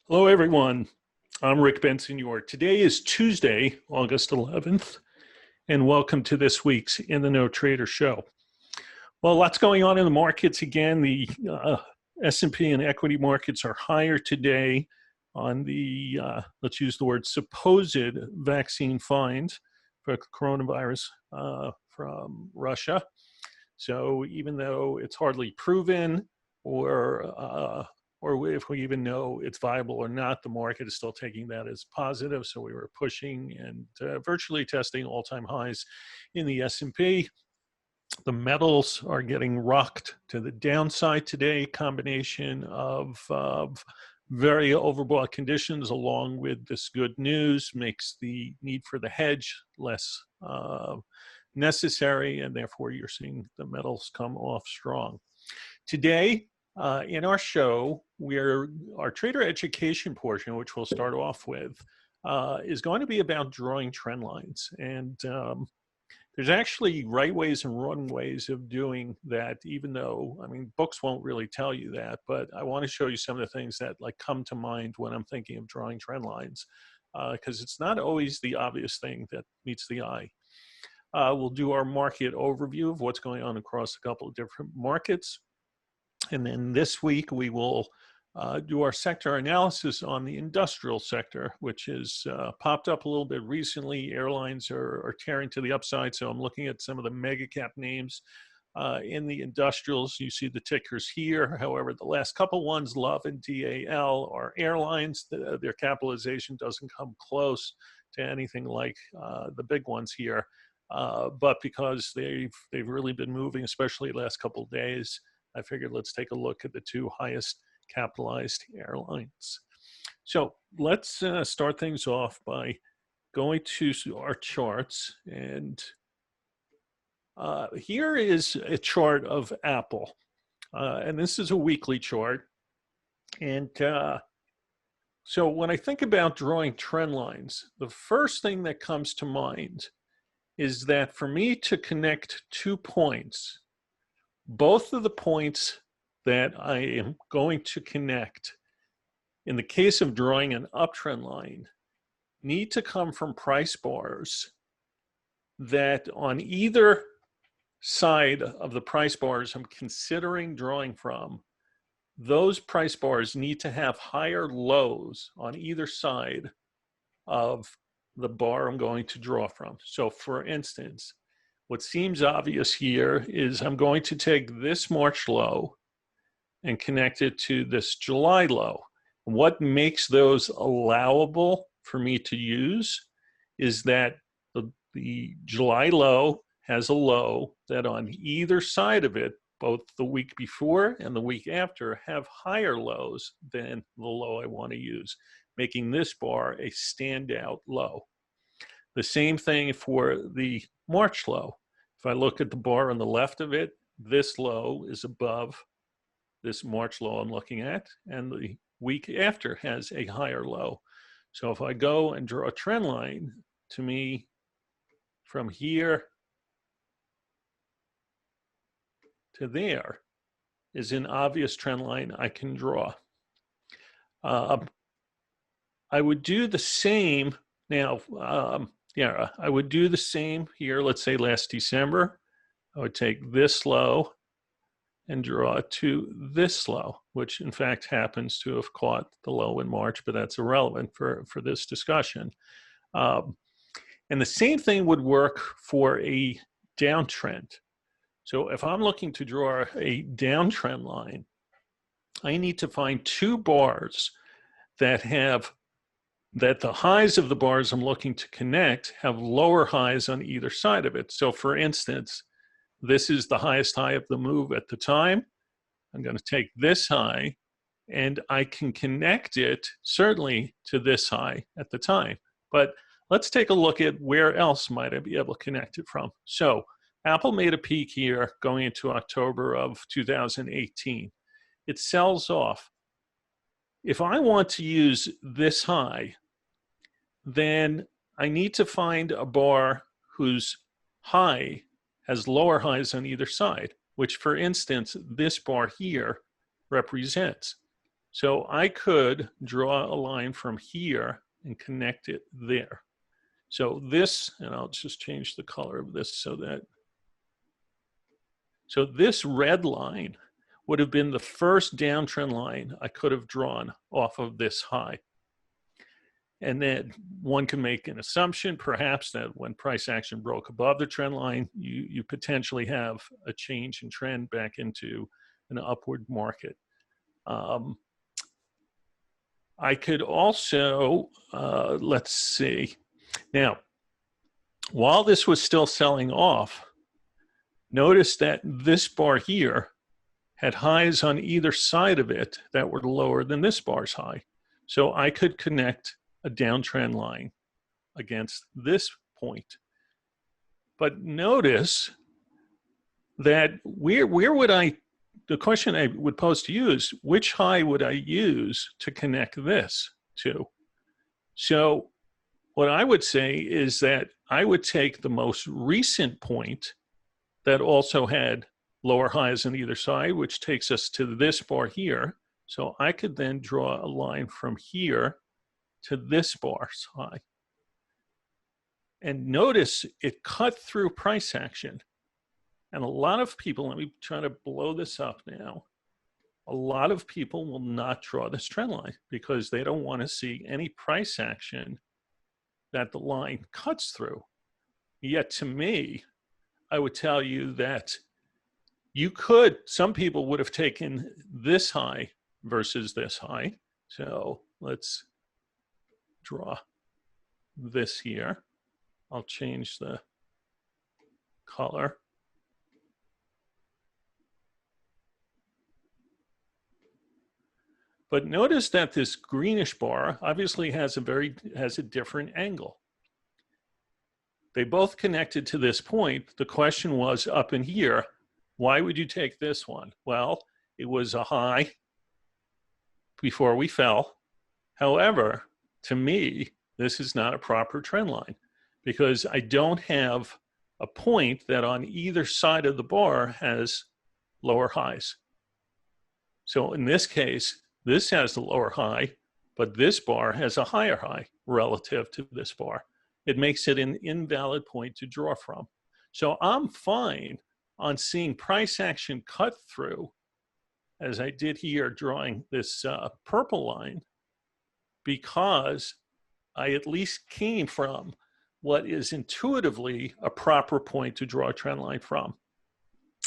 Hello, everyone. I'm Rick Bensignor. Today is Tuesday, August 11th, and welcome to this week's In the Know Trader Show. Well, lots going on in the markets again. The S&P and equity markets are higher today on the, let's use the word, supposed vaccine find for coronavirus from Russia. So even though it's hardly proven or if we even know it's viable or not, the market is still taking that as positive. So we were pushing and virtually testing all-time highs in the S&P. The metals are getting rocked to the downside today, combination of very overbought conditions along with this good news makes the need for the hedge less necessary, and therefore you're seeing the metals come off strong. Today, in our show, our trader education portion, which we'll start off with, is going to be about drawing trend lines. And there's actually right ways and wrong ways of doing that, even though, I mean, books won't really tell you that, but I want to show you some of the things that come to mind when I'm thinking of drawing trend lines, because it's not always the obvious thing that meets the eye. We'll do our market overview of what's going on across a couple of different markets. And then this week, we will do our sector analysis on the industrial sector, which has popped up a little bit recently. Airlines are tearing to the upside, so I'm looking at some of the mega cap names in the industrials. You see the tickers here. However, the last couple ones, Love and DAL, are airlines. Their capitalization doesn't come close to anything like the big ones here. But because they've really been moving, especially the last couple of days, I figured let's take a look at the two highest capitalized airlines. So let's start things off by going to our charts. And here is a chart of Apple. And this is a weekly chart. And so when I think about drawing trend lines, the first thing that comes to mind is that for me to connect 2 points, both of the points that I am going to connect in the case of drawing an uptrend line need to come from price bars that on either side of the price bars I'm considering drawing from, those price bars need to have higher lows on either side of the bar I'm going to draw from. So for instance, what seems obvious here is I'm going to take this March low and connect it to this July low. What makes those allowable for me to use is that the July low has a low that on either side of it, both the week before and the week after, have higher lows than the low I want to use, making this bar a standout low. The same thing for the March low. If I look at the bar on the left of it, this low is above this March low I'm looking at, and the week after has a higher low. So if I go and draw a trend line, to me, from here to there is an obvious trend line I can draw. I would do the same now. I would do the same here. Let's say last December, I would take this low and draw it to this low, which in fact happens to have caught the low in March, but that's irrelevant for this discussion. And the same thing would work for a downtrend. So if I'm looking to draw a downtrend line, I need to find two bars that the highs of the bars I'm looking to connect have lower highs on either side of it. So for instance, this is the highest high of the move at the time. I'm going to take this high and I can connect it certainly to this high at the time. But let's take a look at where else might I be able to connect it from. So Apple made a peak here going into October of 2018. It sells off. If I want to use this high, then I need to find a bar whose high has lower highs on either side, which for instance, this bar here represents. So I could draw a line from here and connect it there. So this, and I'll just change the color of this so this red line would have been the first downtrend line I could have drawn off of this high. And then one can make an assumption, perhaps, that when price action broke above the trend line, you potentially have a change in trend back into an upward market. I could also, let's see. Now, while this was still selling off, notice that this bar here had highs on either side of it that were lower than this bar's high. So I could connect a downtrend line against this point. But notice that where would the question I would pose to you is, which high would I use to connect this to? So what I would say is that I would take the most recent point that also had lower highs on either side, which takes us to this bar here. So I could then draw a line from here to this bar's high. And notice it cut through price action. And a lot of people, let me try to blow this up now. A lot of people will not draw this trend line because they don't want to see any price action that the line cuts through. Yet to me, I would tell you that you could, some people would have taken this high versus this high. So let's draw this here. I'll change the color. But notice that this greenish bar obviously has a different angle. They both connected to this point. The question was up in here, why would you take this one? Well, it was a high before we fell. However, to me, this is not a proper trend line because I don't have a point that on either side of the bar has lower highs. So in this case, this has the lower high, but this bar has a higher high relative to this bar. It makes it an invalid point to draw from. So I'm fine on seeing price action cut through, as I did here, drawing this purple line, because I at least came from what is intuitively a proper point to draw a trend line from.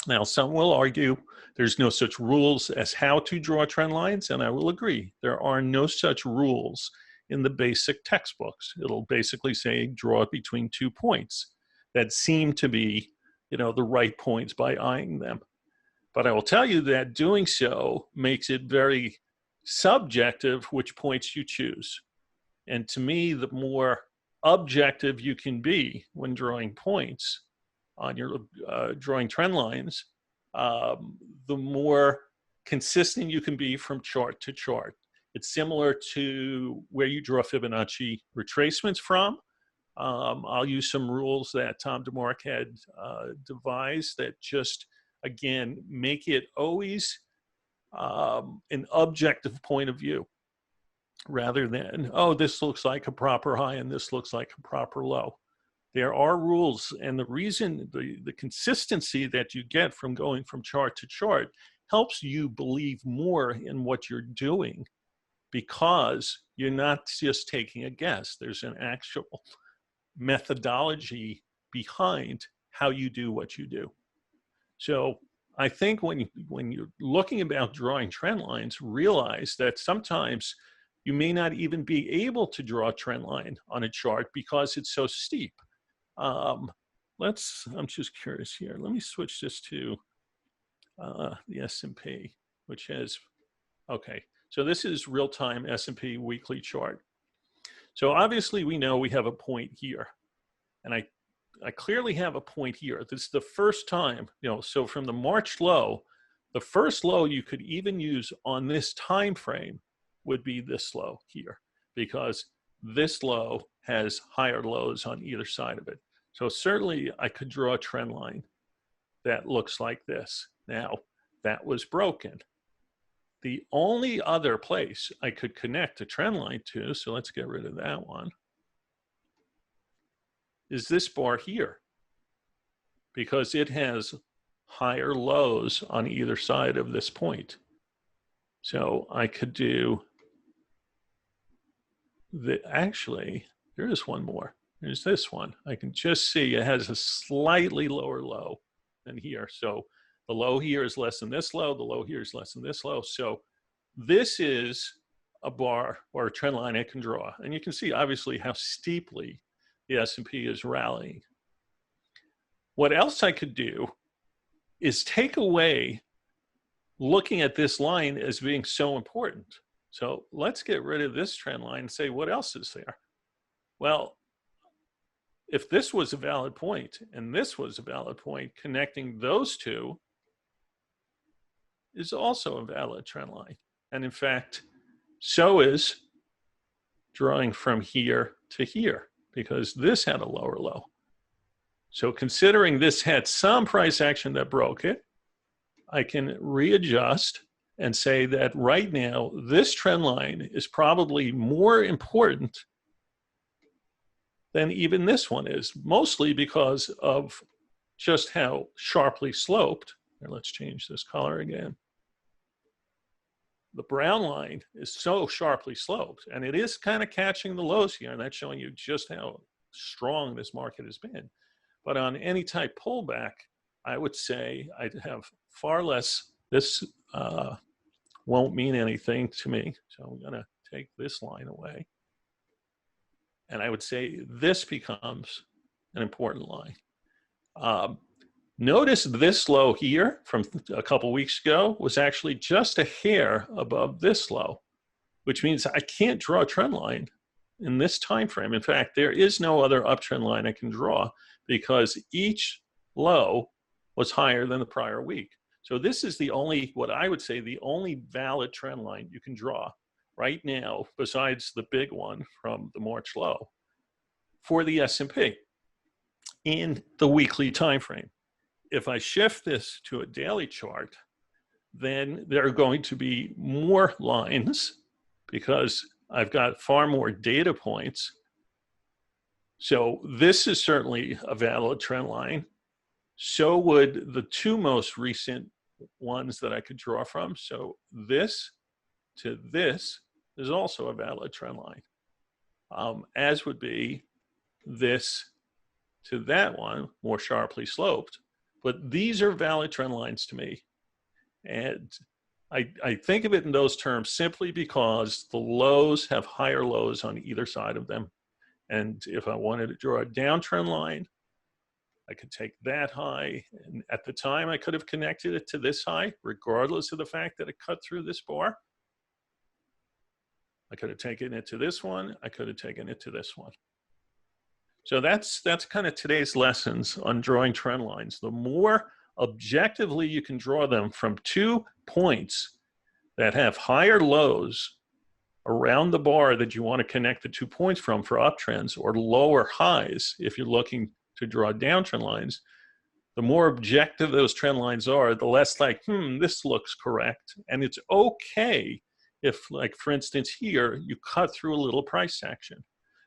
Now, some will argue there's no such rules as how to draw trend lines, and I will agree. There are no such rules in the basic textbooks. It'll basically say draw it between 2 points that seem to be, the right points by eyeing them. But I will tell you that doing so makes it very subjective which points you choose. And to me, the more objective you can be when drawing points on your drawing trend lines, the more consistent you can be from chart to chart. It's similar to where you draw Fibonacci retracements from. I'll use some rules that Tom DeMark had devised that just, again, make it always an objective point of view rather than, oh, this looks like a proper high and this looks like a proper low. There are rules, and the reason, the consistency that you get from going from chart to chart helps you believe more in what you're doing because you're not just taking a guess. There's an actual methodology behind how you do what you do. So I think when you're looking about drawing trend lines, realize that sometimes you may not even be able to draw a trend line on a chart because it's so steep. I'm just curious here. Let me switch this to the S&P, which has, okay. So this is real-time S&P weekly chart. So obviously we know we have a point here, and I clearly have a point here. This is the first time, so from the March low, the first low you could even use on this time frame would be this low here, because this low has higher lows on either side of it. So certainly I could draw a trend line that looks like this. Now, that was broken. The only other place I could connect a trend line to, so let's get rid of that one, is this bar here, because it has higher lows on either side of this point. So I could do actually, there is one more. There's this one. I can just see it has a slightly lower low than here. So the low here is less than this low. The low here is less than this low. So this is a bar or a trend line I can draw. And you can see obviously how steeply the S&P is rallying. What else I could do is take away looking at this line as being so important. So let's get rid of this trend line and say, what else is there? Well, if this was a valid point and this was a valid point, connecting those two is also a valid trend line. And in fact, so is drawing from here to here, because this had a lower low. So considering this had some price action that broke it, I can readjust and say that right now, this trend line is probably more important than even this one is, mostly because of just how sharply sloped. Here, let's change this color again. The brown line is so sharply sloped, and it is kind of catching the lows here, and that's showing you just how strong this market has been. But on any type pullback, I would say I'd have far less. This won't mean anything to me. So I'm going to take this line away. And I would say this becomes an important line. Notice this low here from a couple weeks ago was actually just a hair above this low, which means I can't draw a trend line in this time frame. In fact, there is no other uptrend line I can draw because each low was higher than the prior week. So this is the only, what I would say, the only valid trend line you can draw right now, besides the big one from the March low, for the S&P in the weekly time frame. If I shift this to a daily chart, then there are going to be more lines because I've got far more data points. So this is certainly a valid trend line. So would the two most recent ones that I could draw from. So this to this is also a valid trend line, as would be this to that one, more sharply sloped. But these are valid trend lines to me. And I think of it in those terms simply because the lows have higher lows on either side of them. And if I wanted to draw a downtrend line, I could take that high. And at the time, I could have connected it to this high, regardless of the fact that it cut through this bar. I could have taken it to this one. I could have taken it to this one. So that's kind of today's lessons on drawing trend lines. The more objectively you can draw them from 2 points that have higher lows around the bar that you want to connect the 2 points from for uptrends, or lower highs if you're looking to draw downtrend lines, the more objective those trend lines are, the less like, this looks correct. And it's okay if, like, for instance, here, you cut through a little price action.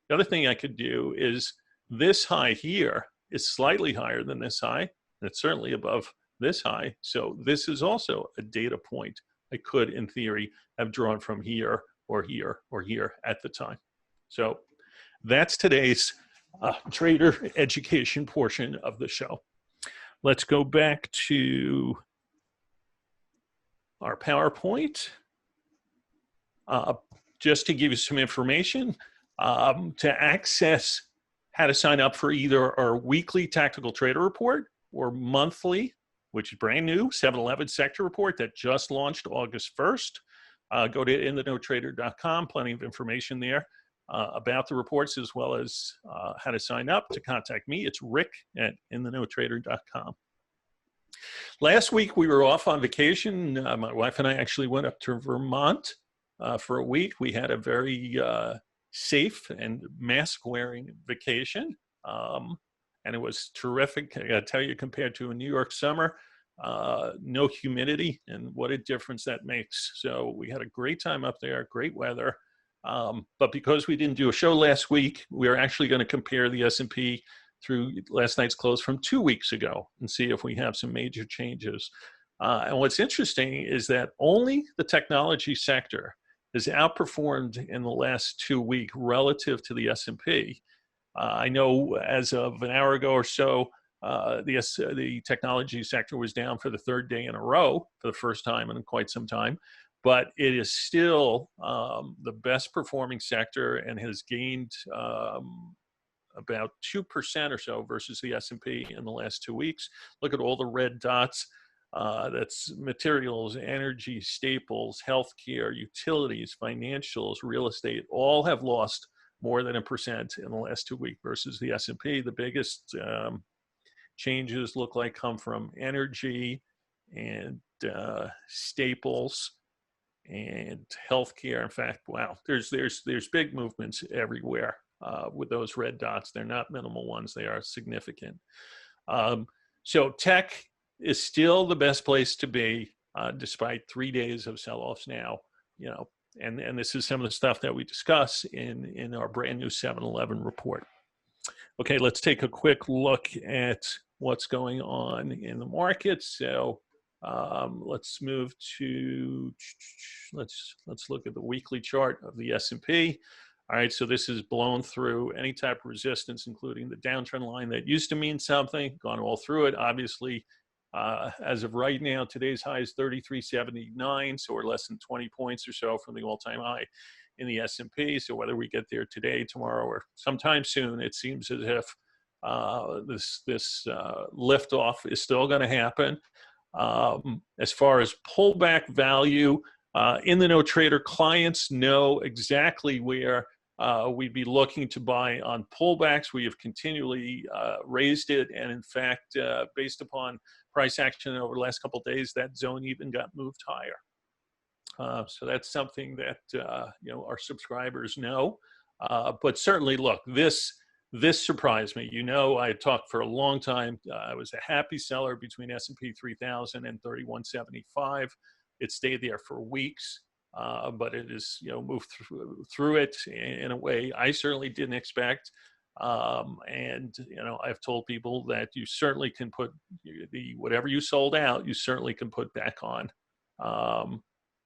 The other thing I could do is this high here is slightly higher than this high, and it's certainly above this high. So this is also a data point I could, in theory, have drawn from here or here or here at the time. So that's today's trader education portion of the show. Let's go back to our PowerPoint. Just to give you some information, to access how to sign up for either our weekly tactical trader report or monthly, which is brand new, 7-Eleven sector report that just launched August 1st. Go to inthenotrader.com, plenty of information there about the reports, as well as how to sign up. To contact me, it's Rick at inthenotrader.com. Last week, we were off on vacation. My wife and I actually went up to Vermont for a week. We had a very safe and mask-wearing vacation, and it was terrific. I gotta tell you, compared to a New York summer, no humidity, and what a difference that makes. So we had a great time up there, great weather. But because we didn't do a show last week, we're actually going to compare the S&P through last night's close from 2 weeks ago and see if we have some major changes. And what's interesting is that only the technology sector has outperformed in the last 2 weeks relative to the S&P. I know as of an hour ago or so, the technology sector was down for the third day in a row for the first time in quite some time, but it is still the best performing sector and has gained about 2% or so versus the S&P in the last 2 weeks. Look at all the red dots. That's materials, energy, staples, healthcare, utilities, financials, real estate, all have lost more than 1% in the last 2 weeks versus the S&P. The biggest changes look like come from energy and staples and healthcare. In fact, wow, there's big movements everywhere with those red dots. They're not minimal ones; they are significant. So tech is still the best place to be, despite 3 days of sell-offs now. You know, and this is some of the stuff that we discuss in our brand new 7-Eleven report. Okay, let's take a quick look at what's going on in the market. So let's move to, let's look at the weekly chart of the S&P. All right, so this is blown through any type of resistance, including the downtrend line that used to mean something, gone all through it. Obviously, as of right now, today's high is 33.79, so we're less than 20 points or so from the all-time high in the S&P. So whether we get there today, tomorrow, or sometime soon, it seems as if this liftoff is still going to happen. As far as pullback value, in the no trader, clients know exactly where we'd be looking to buy on pullbacks. We have continually raised it, and in fact, based upon price action over the last couple of days, that zone even got moved higher. So that's something that you know, our subscribers know. But certainly, look, this surprised me. You know, I had talked for a long time. I was a happy seller between S&P 3000 and 3175. It stayed there for weeks, but it is, you know, moved through it in a way I certainly didn't expect. And you know, I've told people that you certainly can put whatever you sold out, you certainly can put back on.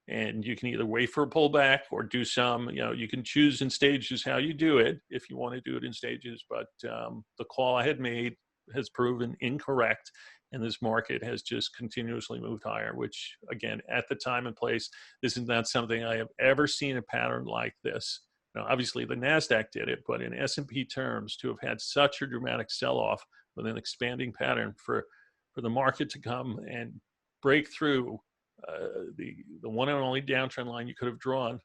And you can either wait for a pullback or do some, you know, you can choose in stages how you do it if you want to do it in stages. But the call I had made has proven incorrect, and this market has just continuously moved higher, which again, at the time and place, this is not something I have ever seen a pattern like this. Now, obviously the NASDAQ did it, but in S&P terms, to have had such a dramatic sell-off with an expanding pattern for the market to come and break through the one and only downtrend line you could have drawn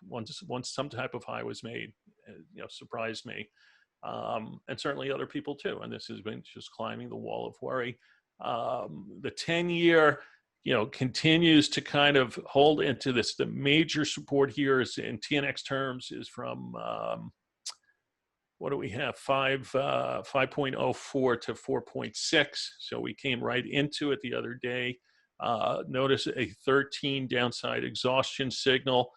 once some type of high was made, you know, surprised me, and certainly other people too. And this has been just climbing the wall of worry. The 10-year, you know, continues to kind of hold into this. The major support here is in TNX terms is from what do we have, 5.04 to 4.6. So we came right into it the other day. Notice a 13 downside exhaustion signal,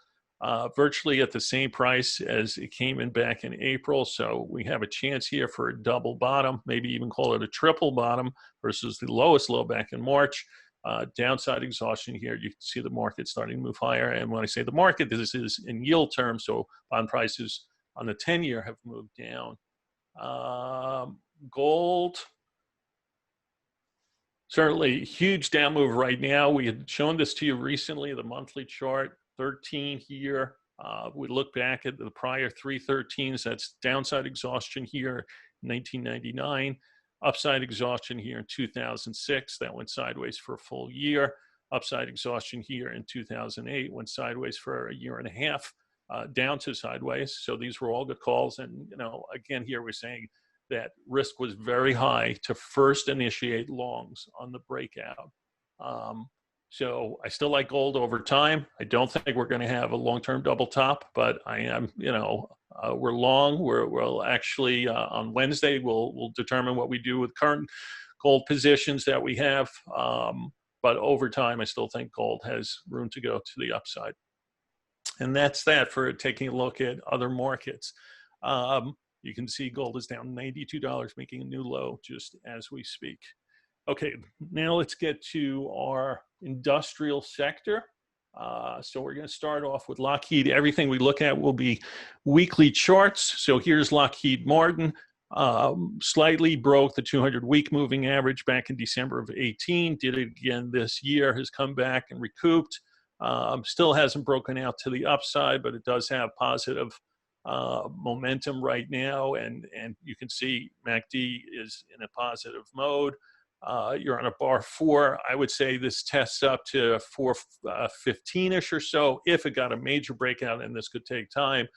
virtually at the same price as it came in back in April. So we have a chance here for a double bottom, maybe even call it a triple bottom versus the lowest low back in March. Downside exhaustion here. You can see the market starting to move higher. And when I say the market, this is in yield terms. So bond prices on the 10-year have moved down. Gold, certainly huge down move right now. We had shown this to you recently, the monthly chart, 13 here. We look back at the prior 313s. That's downside exhaustion here in 1999. Upside exhaustion here in 2006. That went sideways for a full year. Upside exhaustion here in 2008. Went sideways for a year and a half, down to sideways. So these were all good calls. And, you know, again, here we're saying that risk was very high to first initiate longs on the breakout. So I still like gold over time. I don't think we're going to have a long-term double top, but I am, you know, we're long. We'll actually on Wednesday we'll determine what we do with current gold positions that we have. But over time, I still think gold has room to go to the upside. And that's that for taking a look at other markets. You can see gold is down $92, making a new low just as we speak. Okay, now let's get to our industrial sector. So we're going to start off with Lockheed. Everything we look at will be weekly charts. So here's Lockheed Martin. Slightly broke the 200-week moving average back in December of 18. Did it again this year. Has come back and recouped. Still hasn't broken out to the upside, but it does have positive momentum right now. And you can see MACD is in a positive mode. You're on a bar 4. I would say this tests up to 415-ish or so if it got a major breakout, and this could take time.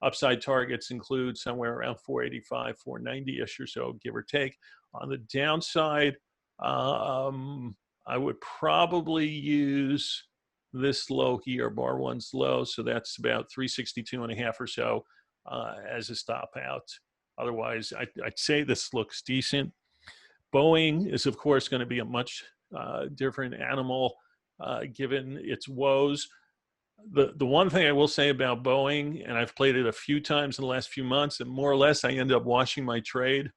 Upside targets include somewhere around 485, 490-ish or so, give or take. On the downside, I would probably use this low here, bar 1's low, so that's about 362.5 or so as a stop out. Otherwise, I'd say this looks decent. Boeing is, of course, going to be a much different animal given its woes. The one thing I will say about Boeing, and I've played it a few times in the last few months, and more or less I end up washing my trade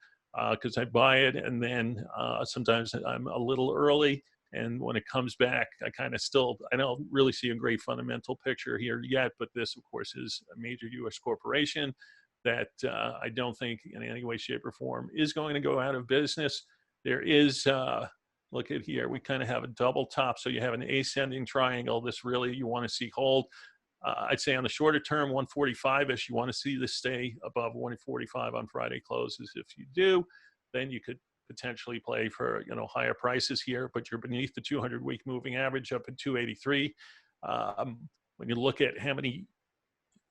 because I buy it, and then sometimes I'm a little early, and when it comes back, I don't really see a great fundamental picture here yet, but this, of course, is a major U.S. corporation that I don't think in any way, shape, or form is going to go out of business. There is, look at here, we kind of have a double top, so you have an ascending triangle. This really you want to see hold. I'd say on the shorter term, 145-ish, you want to see this stay above 145 on Friday closes. If you do, then you could potentially play for higher prices here, but you're beneath the 200-week moving average up at 283. When you look at how many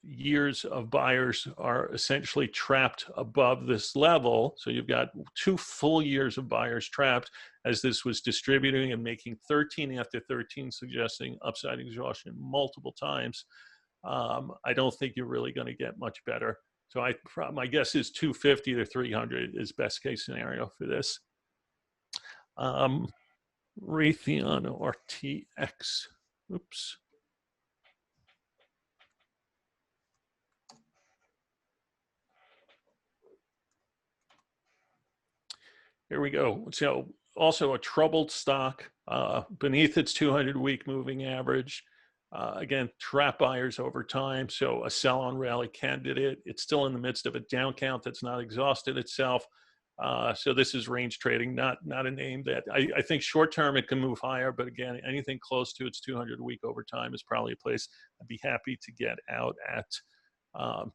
years of buyers are essentially trapped above this level. So you've got 2 full years of buyers trapped as this was distributing and making 13 after 13, suggesting upside exhaustion multiple times. I don't think you're really going to get much better. So my guess is 250 to 300 is best case scenario for this. Raytheon RTX. Oops. Here we go. So also a troubled stock beneath its 200-week moving average. Again, trap buyers over time. So a sell-on rally candidate. It's still in the midst of a down count that's not exhausted itself. So this is range trading, not a name that I think short term it can move higher. But again, anything close to its 200-week over time is probably a place I'd be happy to get out at.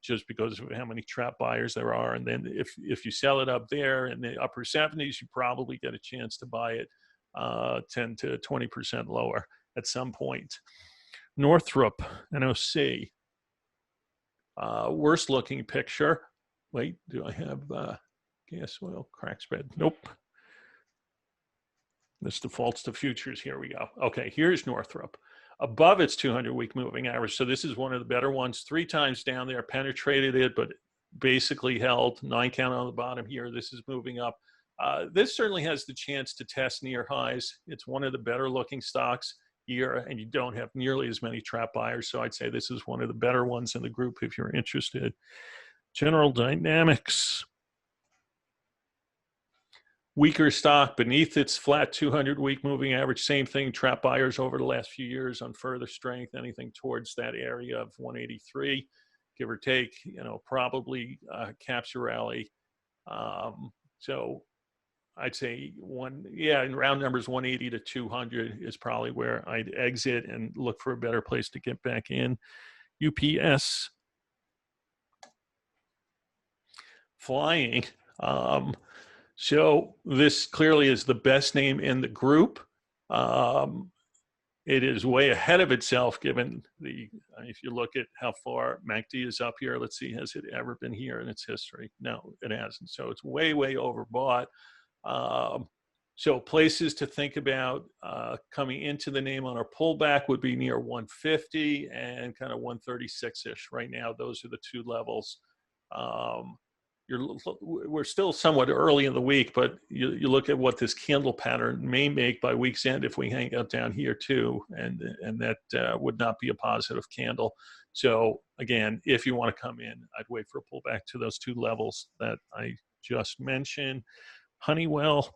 Just because of how many trap buyers there are. And then if you sell it up there in the upper 70s, you probably get a chance to buy it 10 to 20% lower at some point. Northrup, NOC, worst looking picture. Wait, do I have gas oil crack spread? Nope. This defaults to futures. Here we go. Okay, here's Northrup. Above its 200-week moving average. So this is one of the better ones. 3 times down there, penetrated it, but basically held. 9 count on the bottom here. This is moving up. This certainly has the chance to test near highs. It's one of the better looking stocks here, and you don't have nearly as many trap buyers. So I'd say this is one of the better ones in the group if you're interested. General Dynamics. Weaker stock beneath its flat 200-week moving average. Same thing, trap buyers over the last few years on further strength, anything towards that area of 183, give or take, probably caps a rally. So I'd say in round numbers, 180 to 200 is probably where I'd exit and look for a better place to get back in. UPS. Flying. So this clearly is the best name in the group. It is way ahead of itself given if you look at how far MACD is up here, let's see, has it ever been here in its history? No, it hasn't. So it's way, way overbought. So places to think about coming into the name on our pullback would be near 150 and kind of 136-ish. Right now, those are the 2 levels. we're still somewhat early in the week, but you look at what this candle pattern may make by week's end if we hang out down here too, and that would not be a positive candle. So again, if you want to come in, I'd wait for a pullback to those two levels that I just mentioned. Honeywell.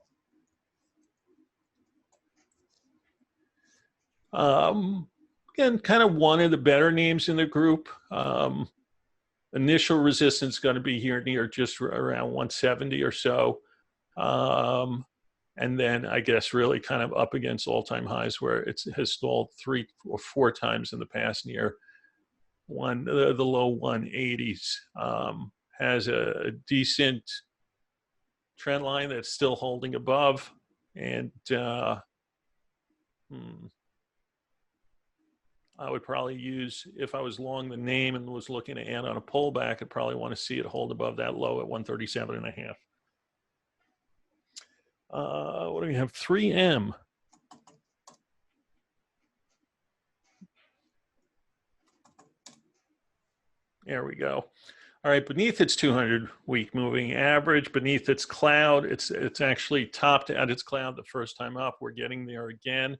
Again, kind of one of the better names in the group. Initial resistance is going to be here near just around 170 or so. And then I guess really kind of up against all-time highs where it has stalled 3 or 4 times in the past near the low 180s. Has a decent trend line that's still holding above. And I would probably use, if I was long the name and was looking to add on a pullback, I'd probably want to see it hold above that low at 137.5. What do we have? 3M. There we go. All right, beneath its 200-week moving average, beneath its cloud, it's actually topped at its cloud the first time up. We're getting there again.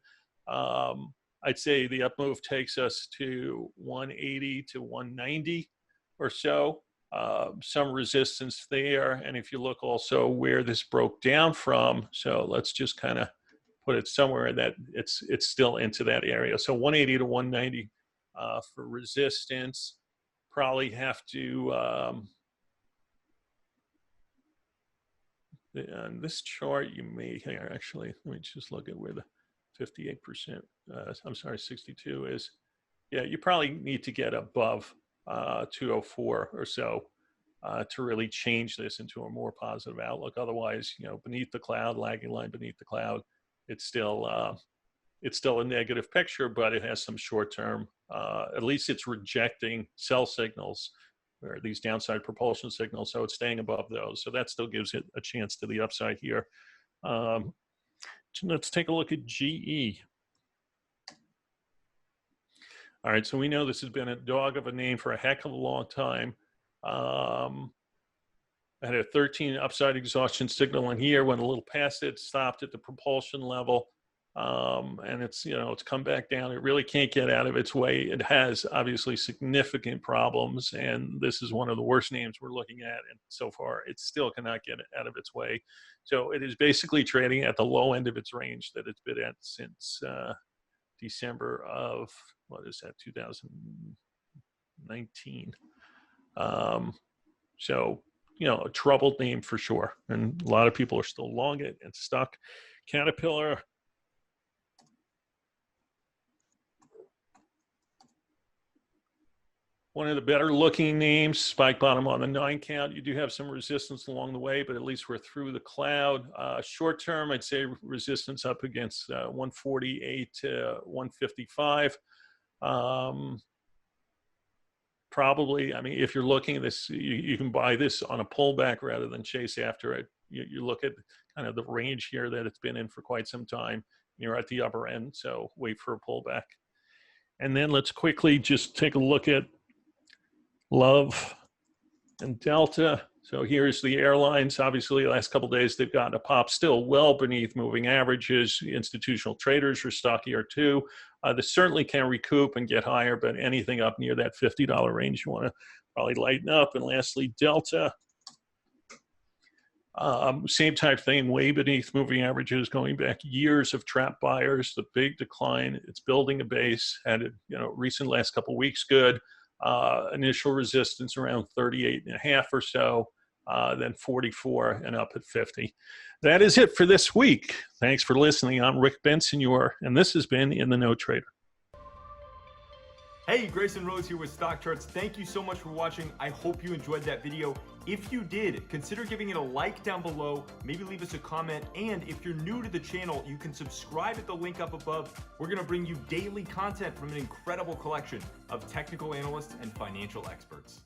I'd say the up move takes us to 180 to 190 or so. Some resistance there. And if you look also where this broke down from, so let's just kind of put it somewhere that it's still into that area. So 180 to 190 for resistance. Probably have to, on this chart, you may here, actually, let me just look at where the 58%, I'm sorry, 62 is. Yeah, you probably need to get above 204 or so to really change this into a more positive outlook. Otherwise, beneath the cloud, lagging line beneath the cloud, it's still a negative picture, but it has some short-term, at least it's rejecting sell signals or these downside propulsion signals. So it's staying above those. So that still gives it a chance to the upside here. Let's take a look at GE. All right, so we know this has been a dog of a name for a heck of a long time. I had a 13 upside exhaustion signal in here, went a little past it, stopped at the propulsion level, and it's come back down. It really can't get out of its way. It has obviously significant problems, and this is one of the worst names we're looking at. And so far, it still cannot get out of its way. So it is basically trading at the low end of its range that it's been at since December of, what is that, 2019. So, a troubled name for sure. And a lot of people are still long it and stuck. Caterpillar. One of the better looking names, spike bottom on the 9 count. You do have some resistance along the way, but at least we're through the cloud. Short term, I'd say resistance up against 148 to 155. Probably, I mean, if you're looking at this, you can buy this on a pullback rather than chase after it. You look at kind of the range here that it's been in for quite some time. You're at the upper end, so wait for a pullback. And then let's quickly just take a look at Love and Delta. So here's the airlines. Obviously, the last couple of days, they've gotten a pop, still well beneath moving averages. Institutional traders are stockier too. This certainly can recoup and get higher, but anything up near that $50 range, you want to probably lighten up. And lastly, Delta. Same type thing, way beneath moving averages, going back years of trap buyers. The big decline, it's building a base. Had it, recent last couple of weeks, good. Initial resistance around 38.5 or so, then 44 and up at 50. That is it for this week. Thanks for listening. I'm Rick Bensignor, and this has been In the Know Trader. Hey, Grayson Rose here with StockCharts. Thank you so much for watching. I hope you enjoyed that video. If you did, consider giving it a like down below, maybe leave us a comment, and if you're new to the channel, you can subscribe at the link up above. We're gonna bring you daily content from an incredible collection of technical analysts and financial experts.